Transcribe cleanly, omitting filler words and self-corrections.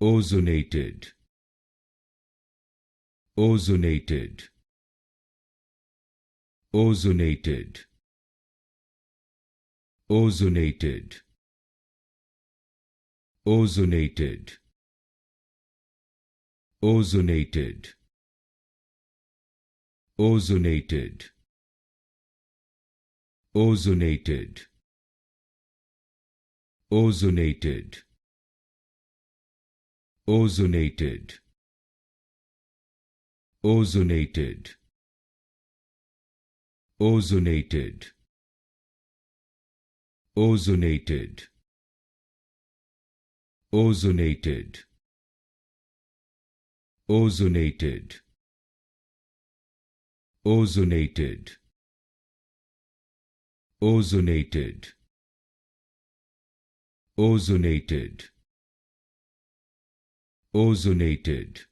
Ozonated. Ozonated. Ozonated. Ozonated. Ozonated. Ozonated. Ozonated. Ozonated. Ozonated. Ozonated. Ozonated. Ozonated. Ozonated. Ozonated. Ozonated. Ozonated. Ozonated. Ozonated. Ozonated.